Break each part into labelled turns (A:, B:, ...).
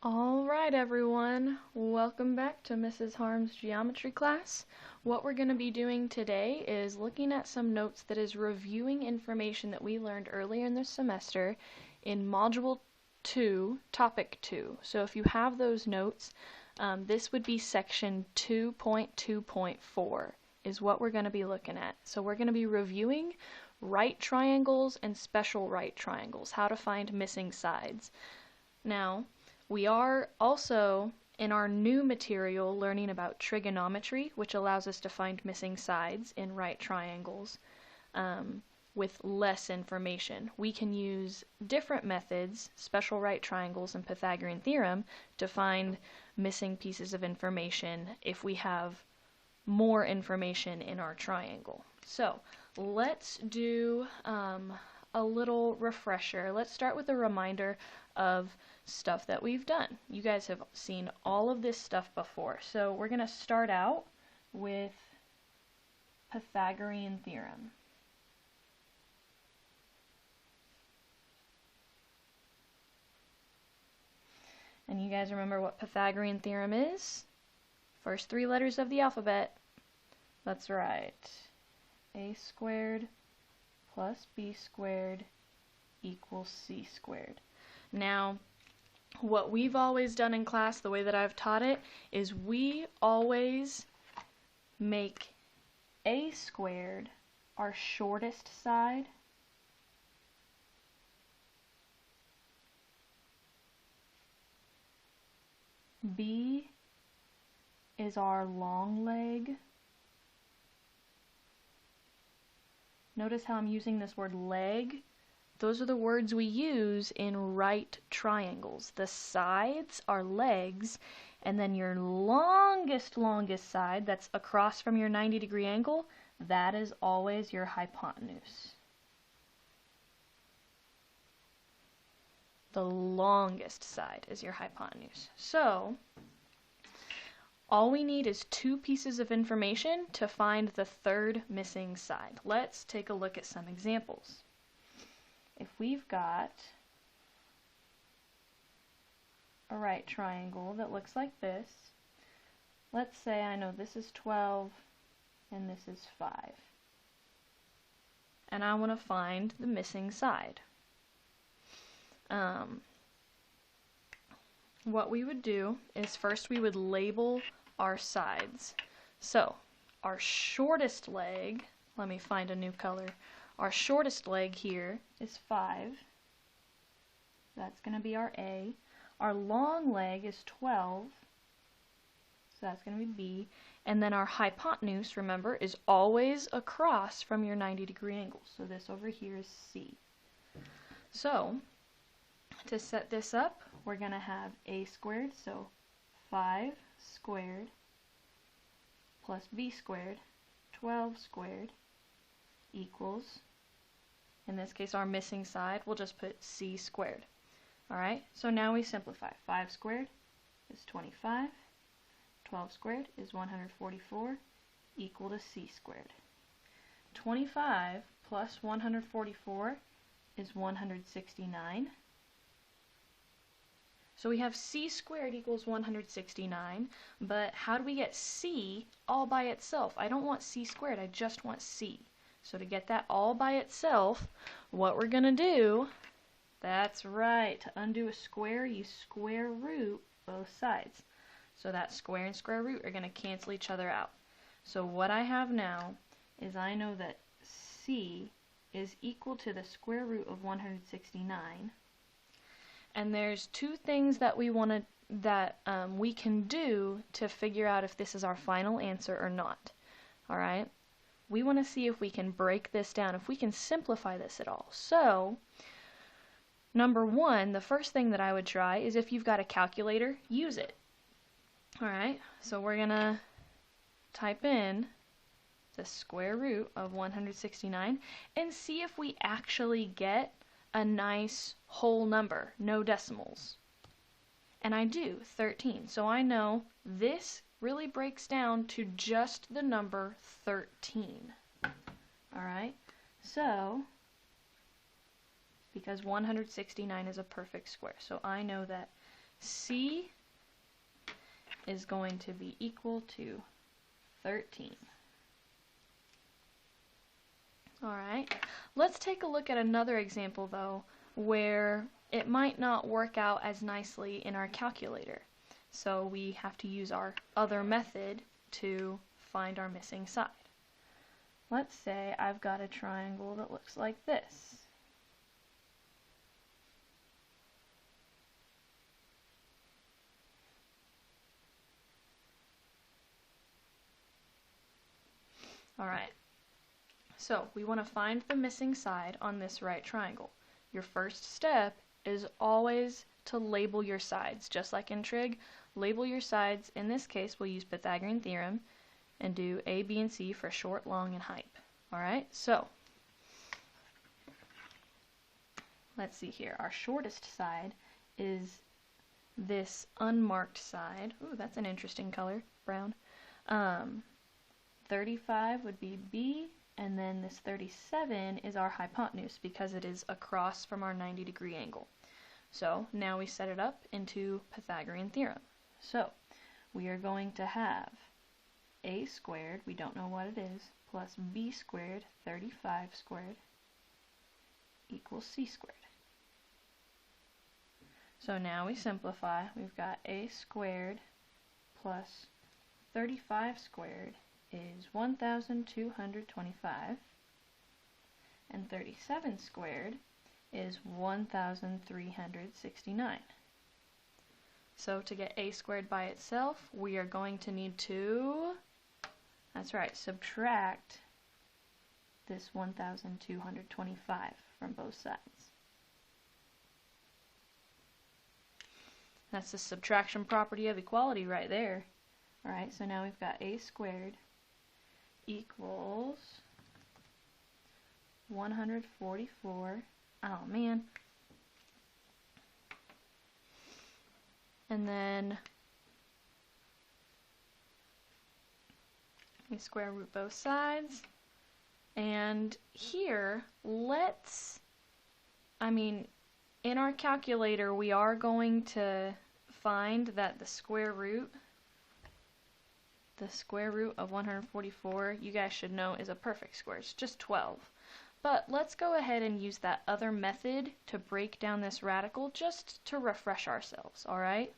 A: All right, everyone. Welcome back to Mrs. Harm's geometry class. What we're going to be doing today is looking at some notes that is reviewing information that we learned earlier in the semester in Module 2, Topic 2. So if you have those notes, this would be Section 2.2.4 is what we're going to be looking at. So we're going to be reviewing right triangles and special right triangles, how to find missing sides. Now, we are also, in our new material, learning about trigonometry, which allows us to find missing sides in right triangles with less information. We can use different methods, special right triangles and Pythagorean theorem, to find missing pieces of information if we have more information in our triangle. So let's do a little refresher. Let's start with a reminder of stuff that we've done. You guys have seen all of this stuff before. So we're going to start out with Pythagorean theorem. And you guys remember what Pythagorean theorem is? First three letters of the alphabet. That's right. A squared plus b squared equals c squared. Now, what we've always done in class, the way that I've taught it, is we always make a squared our shortest side, b is our long leg. Notice how I'm using this word leg. Those are the words we use in right triangles. The sides are legs, and then your longest side that's across from your 90-degree angle, that is always your hypotenuse. The longest side is your hypotenuse. So, all we need is two pieces of information to find the third missing side. Let's take a look at some examples. If we've got a right triangle that looks like this, let's say I know this is 12 and this is 5. And I want to find the missing side. What we would do is first we would label our sides. So, our shortest leg, let me find a new color. Our shortest leg here is 5. That's going to be our A. Our long leg is 12. So that's going to be B. And then our hypotenuse, remember, is always across from your 90-degree angle. So this over here is C. So, to set this up, we're going to have A squared, so 5 squared plus B squared, 12 squared, equals, in this case our missing side, we'll just put c squared. Alright, so now we simplify. 5 squared is 25, 12 squared is 144, equal to c squared. 25 plus 144 is 169. So we have c squared equals 169, but how do we get c all by itself? I don't want c squared, I just want c. So to get that all by itself, what we're going to do, that's right, to undo a square, you square root both sides. So that square and square root are going to cancel each other out. So what I have now is I know that c is equal to the square root of 169. And there's two things that we we can do to figure out if this is our final answer or not. All right? We want to see if we can break this down, if we can simplify this at all. So, number one, the first thing that I would try is if you've got a calculator, use it. Alright, so we're going to type in the square root of 169 and see if we actually get a nice whole number, no decimals. And I do, 13. So I know this really breaks down to just the number 13. Alright, so because 169 is a perfect square, so I know that C is going to be equal to 13. Alright, let's take a look at another example though, where it might not work out as nicely in our calculator. So we have to use our other method to find our missing side. Let's say I've got a triangle that looks like this. Alright, so we want to find the missing side on this right triangle. Your first step is always to label your sides. Just like in trig, label your sides. In this case, we'll use Pythagorean theorem and do A, B, and C for short, long, and height. Alright, so let's see here. Our shortest side is this unmarked side. Ooh, that's an interesting color, brown. 35 would be B, and then this 37 is our hypotenuse because it is across from our 90-degree angle. So now we set it up into Pythagorean theorem. So we are going to have A squared, we don't know what it is, plus B squared, 35 squared, equals C squared. So now we simplify. We've got A squared plus 35 squared is 1,225, and 37 squared is 1,369. So to get A squared by itself, we are going to need to, that's right, subtract this 1,225 from both sides. That's the subtraction property of equality right there. Alright, so now we've got A squared equals 144. Oh man. And then we square root both sides. And here, in our calculator, we are going to find that the square root of 144, you guys should know, is a perfect square. It's just 12. But let's go ahead and use that other method to break down this radical just to refresh ourselves, alright?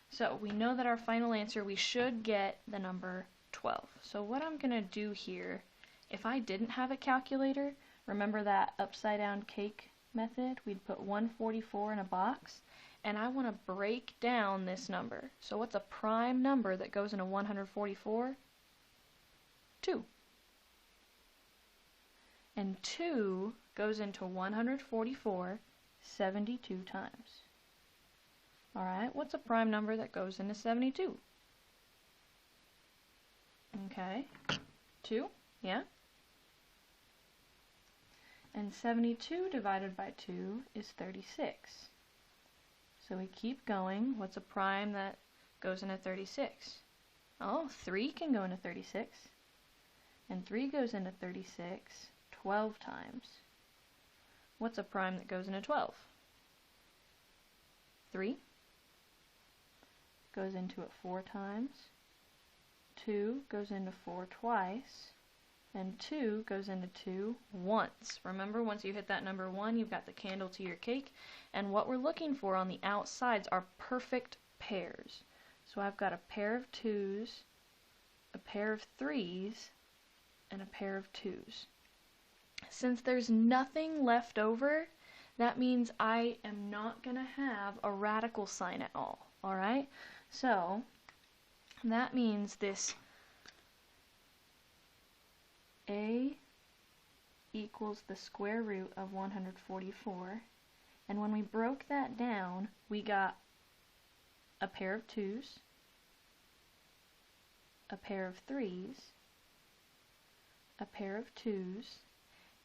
A: So we know that our final answer, we should get the number 12. So what I'm going to do here, if I didn't have a calculator, remember that upside down cake method? We'd put 144 in a box. And I want to break down this number. So what's a prime number that goes into 144? 2. And 2 goes into 144 72 times. Alright, what's a prime number that goes into 72? Okay, 2, yeah? And 72 divided by 2 is 36. So we keep going. What's a prime that goes into 36? Oh, 3 can go into 36. And 3 goes into 36 12 times. What's a prime that goes into 12? 3 goes into it 4 times. 2 goes into 4 twice. And 2 goes into 2 once. Remember, once you hit that number 1, you've got the candle to your cake. And what we're looking for on the outsides are perfect pairs. So I've got a pair of 2's, a pair of 3's, and a pair of 2's. Since there's nothing left over, that means I am not going to have a radical sign at all. Alright? So that means this A equals the square root of 144, and when we broke that down, we got a pair of 2's, a pair of 3's, a pair of 2's,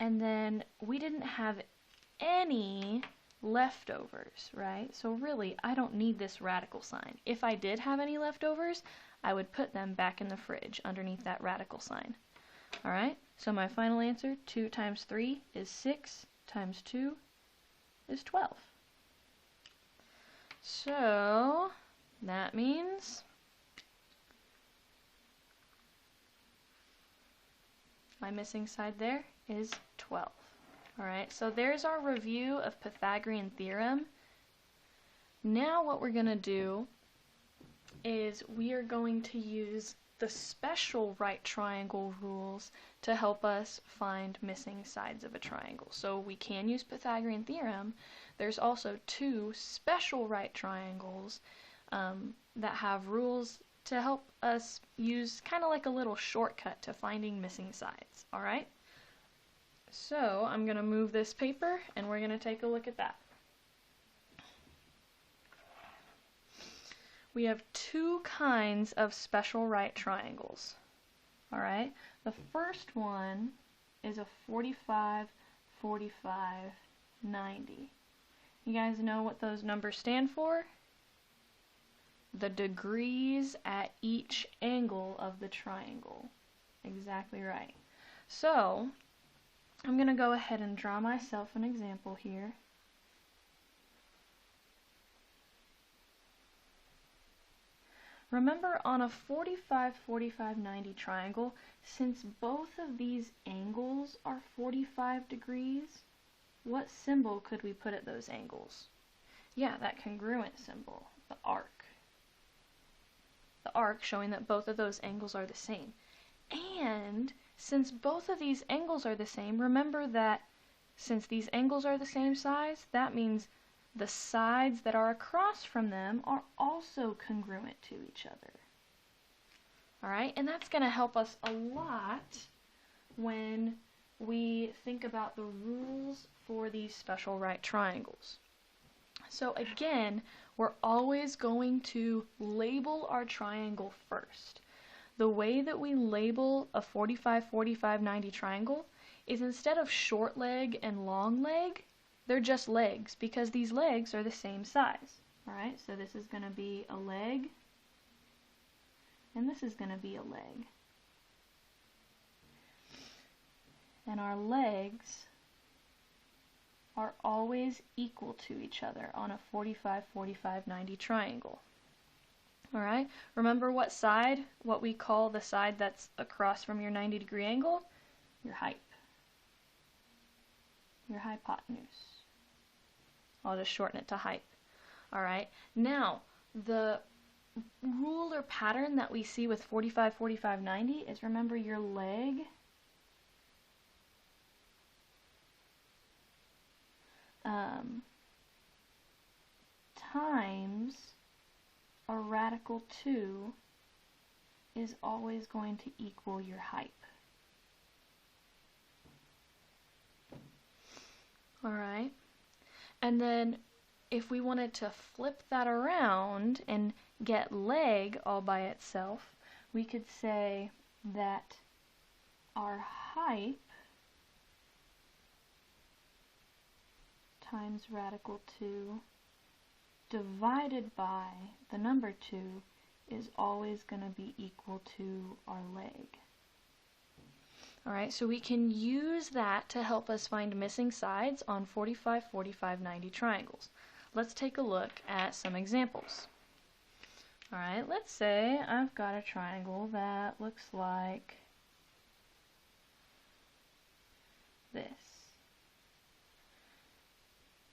A: and then we didn't have any leftovers, right? So really, I don't need this radical sign. If I did have any leftovers, I would put them back in the fridge underneath that radical sign. Alright, so my final answer, 2 times 3 is 6, times 2 is 12. So that means my missing side there is 12. Alright, so there's our review of Pythagorean theorem. Now what we're going to do is we are going to use the special right triangle rules to help us find missing sides of a triangle. So we can use Pythagorean theorem. There's also two special right triangles that have rules to help us use kind of like a little shortcut to finding missing sides. Alright? So I'm going to move this paper and we're going to take a look at that. We have two kinds of special right triangles. Alright, the first one is a 45, 45, 90. You guys know what those numbers stand for? The degrees at each angle of the triangle. Exactly right. So, I'm going to go ahead and draw myself an example here. Remember, on a 45, 45, 90 triangle, since both of these angles are 45 degrees, what symbol could we put at those angles? Yeah, that congruent symbol, the arc. The arc showing that both of those angles are the same. And since both of these angles are the same, remember that since these angles are the same size, that means the sides that are across from them are also congruent to each other. Alright, and that's going to help us a lot when we think about the rules for these special right triangles. So again, we're always going to label our triangle first. The way that we label a 45, 45, 90 triangle is instead of short leg and long leg, they're just legs because these legs are the same size. Alright, so this is going to be a leg, and this is going to be a leg. And our legs are always equal to each other on a 45, 45, 90 triangle. Alright, remember what side, what we call the side that's across from your 90-degree angle? Your hype. Your hypotenuse. I'll just shorten it to hype. Alright, now the rule or pattern that we see with 45, 45, 90 is, remember, your leg times a radical 2 is always going to equal your hype. Alright, and then if we wanted to flip that around and get leg all by itself, we could say that our height times radical 2 divided by the number 2 is always going to be equal to our leg. Alright, so we can use that to help us find missing sides on 45, 45, 90 triangles. Let's take a look at some examples. Alright, let's say I've got a triangle that looks like this.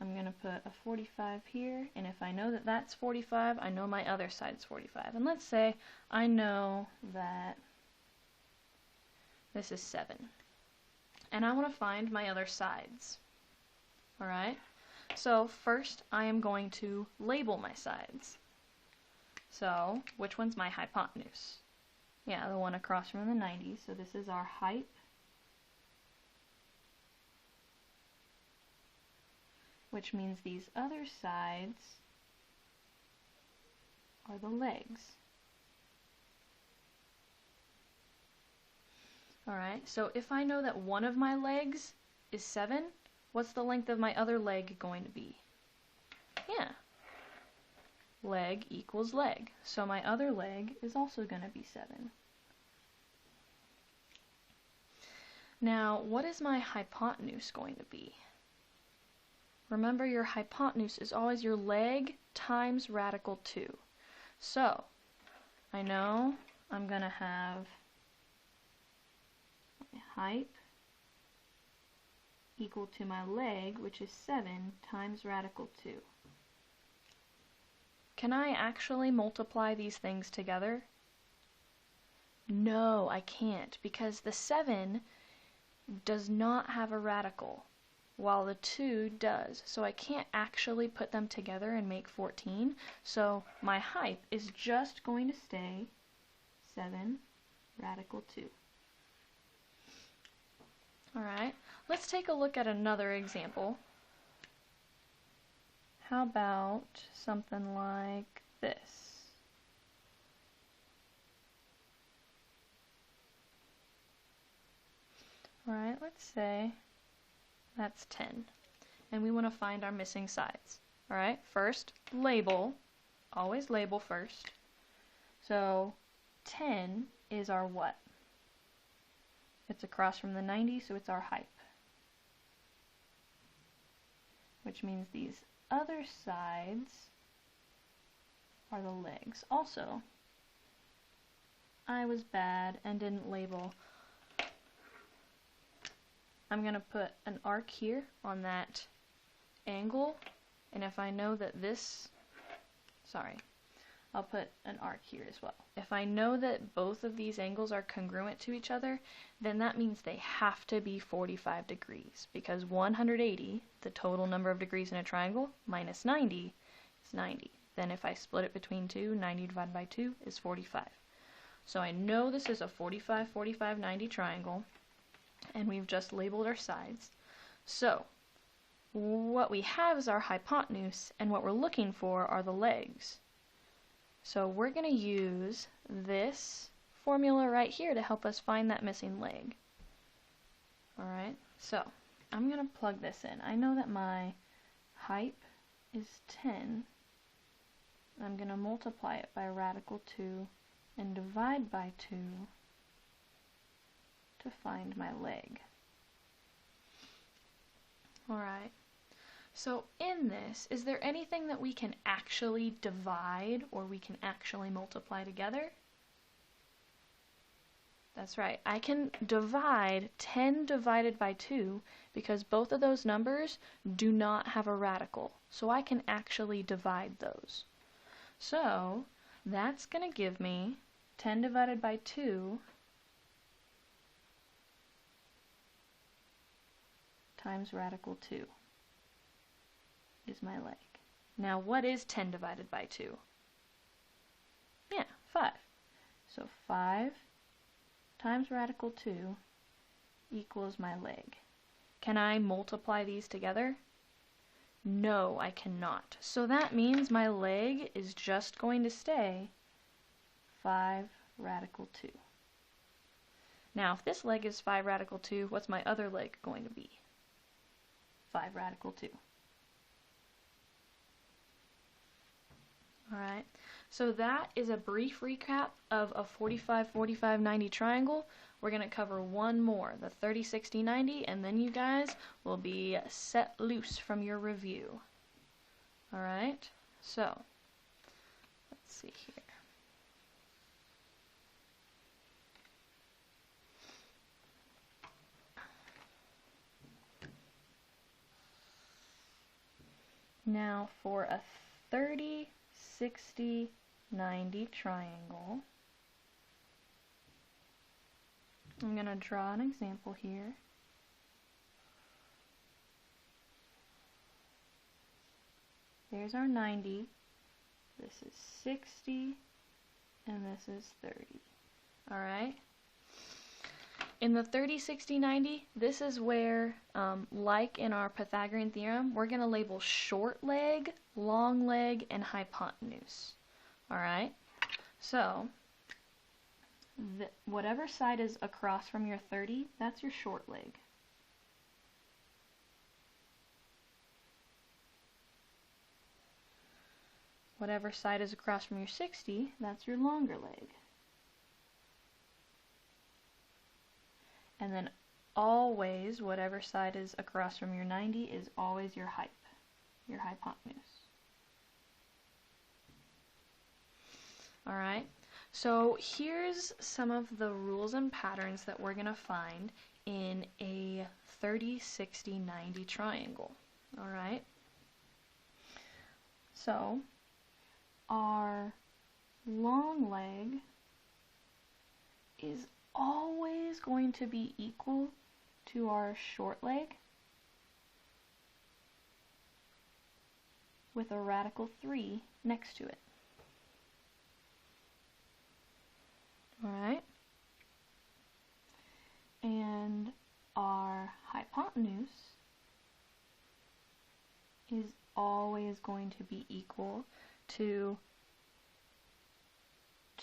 A: I'm going to put a 45 here, and if I know that that's 45, I know my other side's 45. And let's say I know that this is 7. And I want to find my other sides. Alright? So first I am going to label my sides. So, which one's my hypotenuse? Yeah, the one across from the 90. So this is our height. Which means these other sides are the legs. Alright, so if I know that one of my legs is 7, what's the length of my other leg going to be? Yeah. Leg equals leg. So my other leg is also going to be 7. Now, what is my hypotenuse going to be? Remember, your hypotenuse is always your leg times radical 2. So, I know I'm going to have my height equal to my leg, which is 7, times radical 2. Can I actually multiply these things together? No, I can't, because the 7 does not have a radical, while the 2 does. So I can't actually put them together and make 14. So my height is just going to stay 7 radical 2. Alright, let's take a look at another example. How about something like this? Alright, let's say that's 10. And we want to find our missing sides. Alright, first, label. Always label first. So 10 is our what? It's across from the 90, so it's our height. Which means these other sides are the legs. Also, I was bad and didn't label. I'm going to put an arc here on that angle, and if I know that I'll put an arc here as well. If I know that both of these angles are congruent to each other, then that means they have to be 45 degrees, because 180, the total number of degrees in a triangle, minus 90 is 90. Then if I split it between 2, 90 divided by 2 is 45. So I know this is a 45, 45, 90 triangle, and we've just labeled our sides. So what we have is our hypotenuse, and what we're looking for are the legs. So we're going to use this formula right here to help us find that missing leg. Alright, so I'm going to plug this in. I know that my height is 10. I'm going to multiply it by radical 2 and divide by 2 to find my leg. Alright. So in this, is there anything that we can actually divide or we can actually multiply together? That's right. I can divide 10 divided by 2 because both of those numbers do not have a radical. So I can actually divide those. So that's going to give me 10 divided by 2 times radical 2. Is my leg. Now what is 10 divided by 2? Yeah, 5. So 5 times radical 2 equals my leg. Can I multiply these together? No, I cannot. So that means my leg is just going to stay 5 radical 2. Now if this leg is 5 radical 2, what's my other leg going to be? 5 radical 2. Alright, so that is a brief recap of a 45, 45, 90 triangle. We're going to cover one more, the 30, 60, 90, and then you guys will be set loose from your review. Alright, so let's see here. Now for a 30, 60, 90 triangle, I'm going to draw an example here. There's our 90, this is 60, and this is 30. Alright? In the 30, 60, 90, this is where, like in our Pythagorean theorem, we're going to label short leg, long leg, and hypotenuse. Alright? So, whatever side is across from your 30, that's your short leg. Whatever side is across from your 60, that's your longer leg. And then always, whatever side is across from your 90 is always your height. your hypotenuse. Alright, so here's some of the rules and patterns that we're going to find in a 30, 60, 90 triangle. Alright, so our long leg is always going to be equal to our short leg with a radical 3 next to it. Alright? And our hypotenuse is always going to be equal to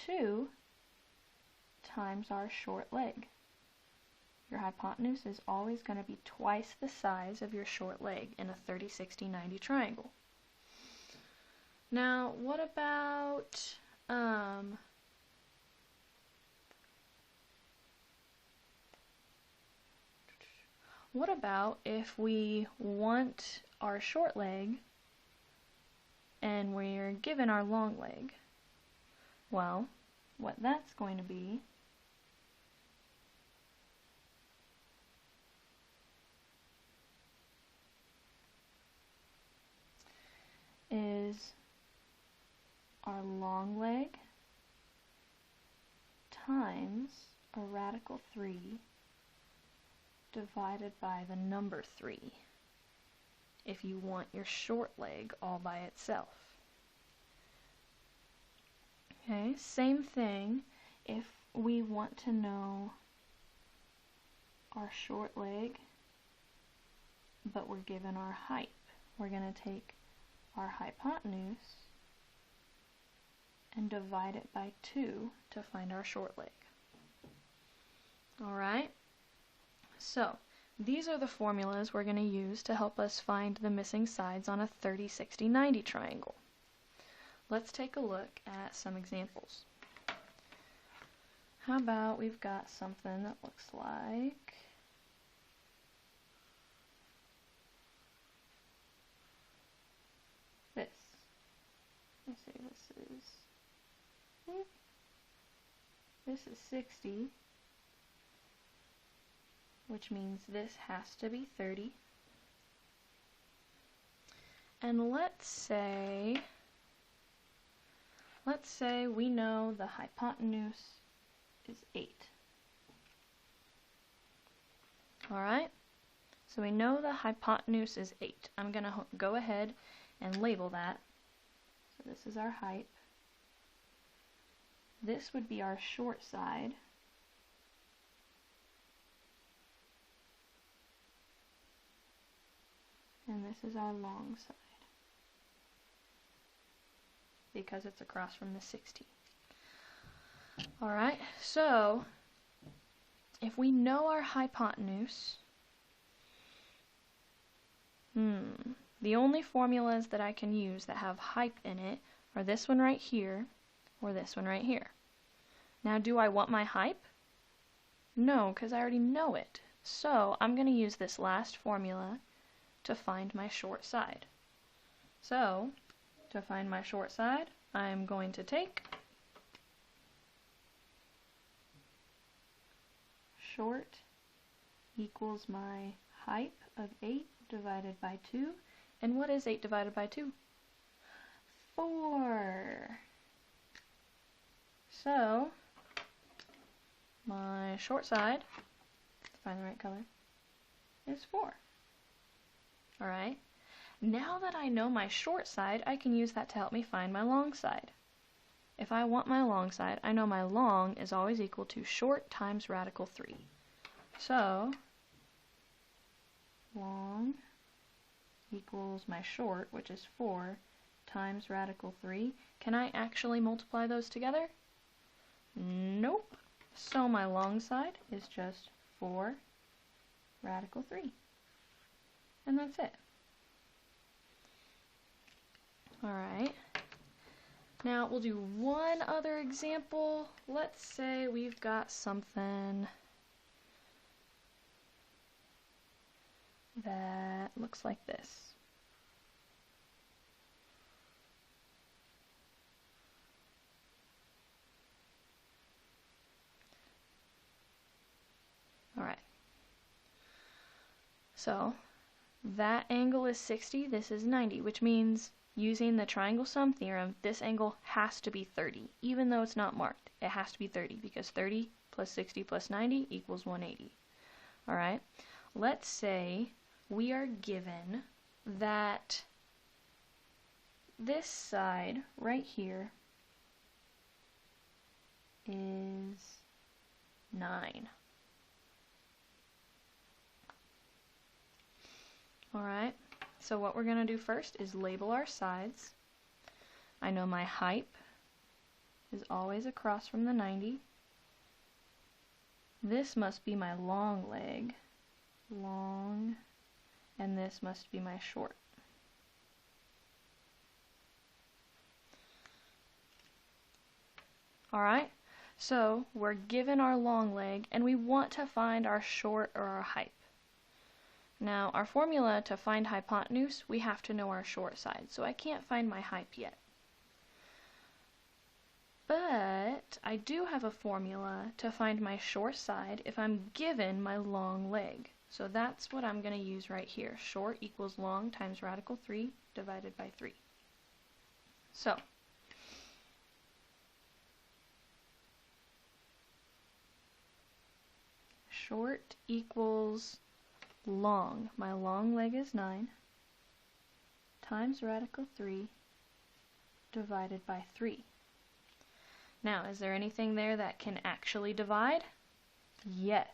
A: 2 times our short leg. Your hypotenuse is always going to be twice the size of your short leg in a 30, 60, 90 triangle. Now, what about if we want our short leg and we're given our long leg? Well, what that's going to be is our long leg times a radical 3 divided by the number 3 if you want your short leg all by itself. Okay, same thing if we want to know our short leg but we're given our height. We're going to take our hypotenuse and divide it by 2 to find our short leg. Alright, so these are the formulas we're going to use to help us find the missing sides on a 30, 60, 90 triangle. Let's take a look at some examples. How about we've got something that looks like this. Let's say this is 60, which means this has to be 30. And let's say we know the hypotenuse is 8. Alright, so we know the hypotenuse is 8. I'm going to go ahead and label that. So this is our height. This would be our short side. And this is our long side, because it's across from the 60. Alright, so if we know our hypotenuse, the only formulas that I can use that have height in it are this one right here or this one right here. Now, do I want my height? No, because I already know it. So I'm going to use this last formula to find my short side. So, to find my short side, I'm going to take short equals my height of 8 divided by 2. And what is 8 divided by 2? 4. So, my short side, let's find the right color, is 4. Alright, now that I know my short side, I can use that to help me find my long side. If I want my long side, I know my long is always equal to short times radical 3. So, long equals my short, which is 4, times radical 3. Can I actually multiply those together? Nope. So my long side is just 4 radical 3. And that's it. Alright. Now we'll do one other example. Let's say we've got something that looks like this. So that angle is 60, this is 90, which means using the triangle sum theorem, this angle has to be 30, even though it's not marked. It has to be 30 because 30 plus 60 plus 90 equals 180. All right, let's say we are given that this side right here is 9. All right, so what we're going to do first is label our sides. I know my height is always across from the 90. This must be my long leg, long, and this must be my short. Alright, so we're given our long leg and we want to find our short or our height. Now our formula to find hypotenuse, we have to know our short side, so I can't find my height yet. But I do have a formula to find my short side if I'm given my long leg. So that's what I'm going to use right here. Short equals long times radical 3 divided by 3. So short equals long. My long leg is 9 times radical 3 divided by 3. Now, is there anything there that can actually divide? Yes.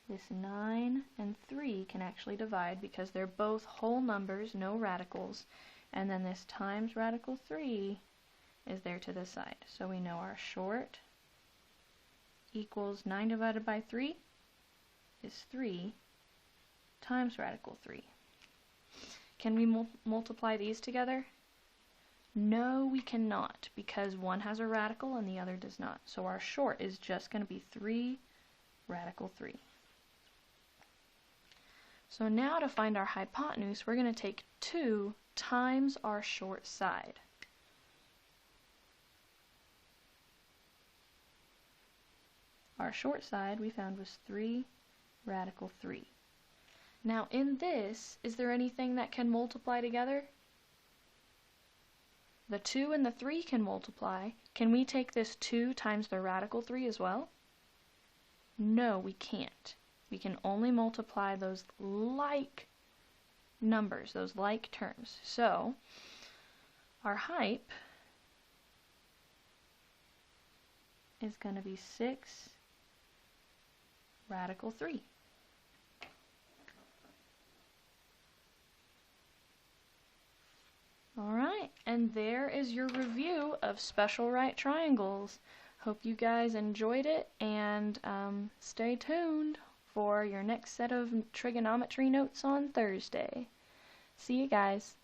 A: This 9 and 3 can actually divide because they're both whole numbers, no radicals, and then this times radical 3 is there to the side. So we know our short equals 9 divided by 3 is 3 times radical 3. Can we multiply these together? No, we cannot, because one has a radical and the other does not. So our short is just going to be 3 radical 3. So now to find our hypotenuse, we're going to take 2 times our short side. Our short side we found was 3 radical 3. Now in this, is there anything that can multiply together? The 2 and the 3 can multiply. Can we take this 2 times the radical 3 as well? No, we can't. We can only multiply those like numbers, those like terms. So our height is going to be 6 radical 3. Alright, and there is your review of special right triangles. Hope you guys enjoyed it, and stay tuned for your next set of trigonometry notes on Thursday. See you guys.